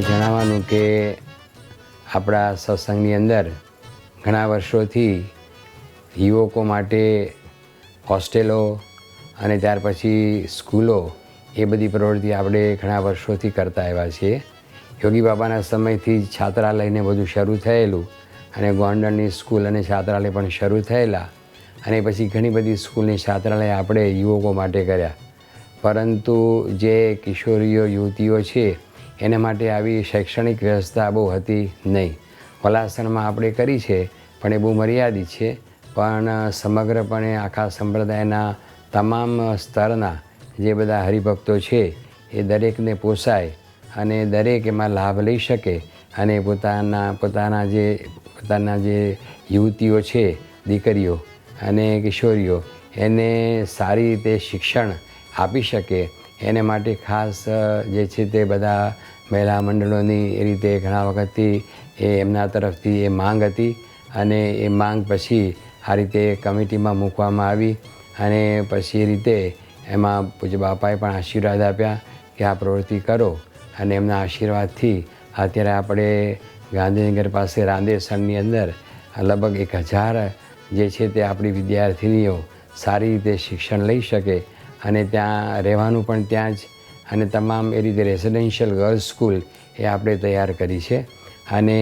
જણાવવાનું કે આપણા સત્સંગની અંદર ઘણા વર્ષોથી યુવકો માટે હોસ્ટેલો અને ત્યાર પછી સ્કૂલો એ બધી પ્રવૃત્તિ આપણે ઘણા વર્ષોથી કરતા આવ્યા છીએ. યોગી બાબાના સમયથી છાત્રાલયને બધું શરૂ થયેલું અને ગોંડલની સ્કૂલ અને છાત્રાલય પણ શરૂ થયેલા અને પછી ઘણી બધી સ્કૂલની છાત્રાલય આપણે યુવકો માટે કર્યા. પરંતુ જે કિશોરીઓ યુવતીઓ છે એના માટે આવી શૈક્ષણિક વ્યવસ્થા બહુ હતી નહીં. વલાસણમાં આપણે કરી છે પણ એ બહુ મર્યાદિત છે. પણ સમગ્રપણે આખા સંપ્રદાયના તમામ સ્તરના જે બધા હરિભક્તો છે એ દરેકને પોસાય અને દરેક એમાં લાભ લઈ શકે અને પોતાના જે યુવતીઓ છે, દીકરીઓ અને કિશોરીઓ એને સારી રીતે શિક્ષણ આપી શકે એને માટે ખાસ જે છે તે બધા મહિલા મંડળોની એ રીતે ઘણા વખતથી એમના તરફથી એ માંગ હતી અને એ માંગ પછી આ રીતે કમિટીમાં મૂકવામાં આવી અને પછી એ રીતે એમાં પૂજ્ય બાપાએ પણ આશીર્વાદ આપ્યા કે આ પ્રવૃત્તિ કરો અને એમના આશીર્વાદથી અત્યારે આપણે ગાંધીનગર પાસે રાંદેસણની અંદર લગભગ 1000 જે છે તે આપણી વિદ્યાર્થીનીઓ સારી રીતે શિક્ષણ લઈ શકે અને ત્યાં રહેવાનું પણ ત્યાં જ અને તમામ એ રીતે રેસિડેન્શિયલ ગર્લ્સ સ્કૂલ એ આપણે તૈયાર કરી છે. અને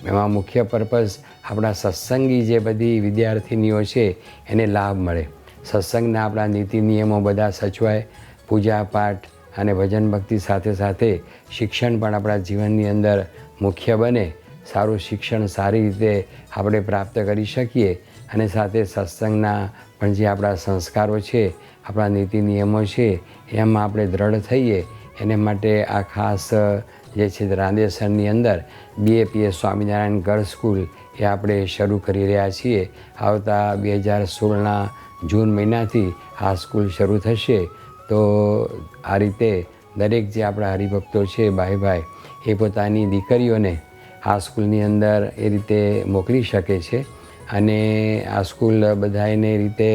એમાં મુખ્ય પર્પઝ આપણા સત્સંગી જે બધી વિદ્યાર્થીનીઓ છે એને લાભ મળે, સત્સંગના આપણા નીતિ નિયમો બધા સચવાય, પૂજા પાઠ અને ભજન ભક્તિ સાથે સાથે શિક્ષણ પણ આપણા જીવનની અંદર મુખ્ય બને. સારું શિક્ષણ સારી રીતે આપણે પ્રાપ્ત કરી શકીએ અને સાથે સત્સંગના પણ જે આપણા સંસ્કારો છે, આપણા નીતિ નિયમો છે એમાં આપણે દ્રઢ થઈએ. એને માટે આ ખાસ જે છે રાંદેસરની અંદર BAPS સ્વામિનારાયણ ગર્લ્સ સ્કૂલ એ આપણે શરૂ કરી રહ્યા છીએ. આવતા 2016ના જૂન મહિનાથી આ સ્કૂલ શરૂ થશે. તો આ રીતે દરેક જે આપણા હરિભક્તો છે ભાઈ એ પોતાની દીકરીઓને આ સ્કૂલની અંદર એ રીતે મોકલી શકે છે અને આ સ્કૂલ બધાને રીતે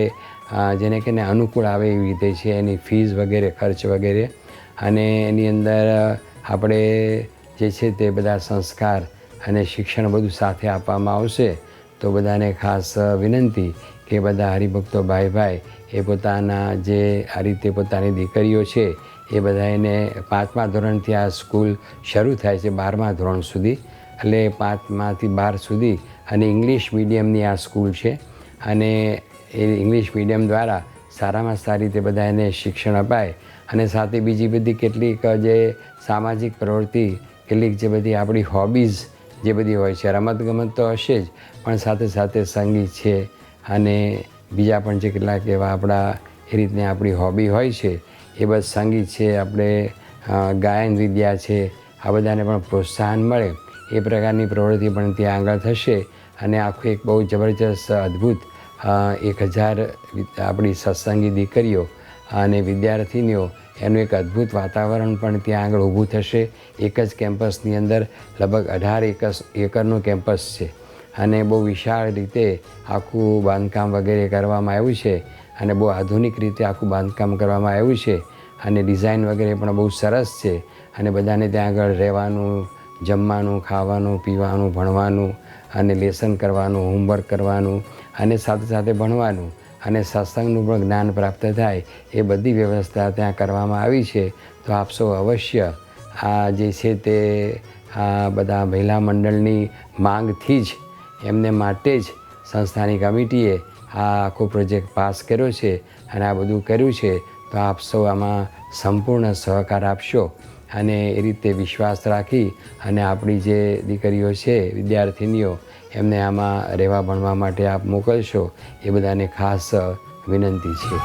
જેને કે અનુકૂળ આવે એવી રીતે છે. એની ફીસ વગેરે ખર્ચ વગેરે અને એની અંદર આપણે જે છે તે બધા સંસ્કાર અને શિક્ષણ બધું સાથે આપવામાં આવશે. તો બધાને ખાસ વિનંતી કે બધા હરિભક્તો ભાઈ એ પોતાના જે આ રીતે પોતાની દીકરીઓ છે એ બધાને 5મા ધોરણથી આ સ્કૂલ શરૂ થાય છે 12મા ધોરણ સુધી, એટલે 5માંથી 12 સુધી અને ઇંગ્લિશ મીડિયમની આ સ્કૂલ છે અને એ ઇંગ્લિશ મીડિયમ દ્વારા સારામાં સારી રીતે બધા એને શિક્ષણ અપાય અને સાથે બીજી બધી કેટલીક જે સામાજિક પ્રવૃત્તિ, કેટલીક જે બધી આપણી હોબીઝ જે બધી હોય છે, રમતગમત તો હશે જ પણ સાથે સાથે સંગીત છે અને બીજા પણ જે કેટલાક એવા આપણા એ રીતની આપણી હોબી હોય છે એ બસ સંગીત છે, આપણે ગાયન વિદ્યા છે, આ બધાને પણ પ્રોત્સાહન મળે એ પ્રકારની પ્રવૃત્તિ પણ ત્યાં આગળ થશે. અને આખું એક બહુ જબરજસ્ત અદ્ભુત 1000 આપણી સત્સંગી દીકરીઓ અને વિદ્યાર્થીનીઓ એનું એક અદ્ભુત વાતાવરણ પણ ત્યાં આગળ ઊભું થશે. એક જ કેમ્પસની અંદર લગભગ 18 એકરનું કેમ્પસ છે અને બહુ વિશાળ રીતે આખું બાંધકામ વગેરે કરવામાં આવ્યું છે અને બહુ આધુનિક રીતે આખું બાંધકામ કરવામાં આવ્યું છે અને ડિઝાઇન વગેરે પણ બહુ સરસ છે અને બધાને ત્યાં આગળ રહેવાનું, જમવાનું, ખાવાનું, પીવાનું, ભણવાનું અને લેસન કરવાનું, હોમવર્ક કરવાનું અને સાથે સાથે ભણવાનું અને સત્સંગનું પણ જ્ઞાન પ્રાપ્ત થાય એ બધી વ્યવસ્થા ત્યાં કરવામાં આવી છે. તો આપ સૌ અવશ્ય આ જે છે તે આ બધા મહિલા મંડળની માંગથી જ એમને માટે જ સંસ્થાની કમિટીએ આ આખો પ્રોજેક્ટ પાસ કર્યો છે અને આ બધું કર્યું છે. તો આપ સૌ આમાં સંપૂર્ણ સહકાર આપશો અને એ રીતે વિશ્વાસ રાખી અને આપણી જે દીકરીઓ છે, વિદ્યાર્થીનીઓ, એમને આમાં રહેવા ભણવા માટે આપ મોકલશો એ બધાને ખાસ વિનંતી છે.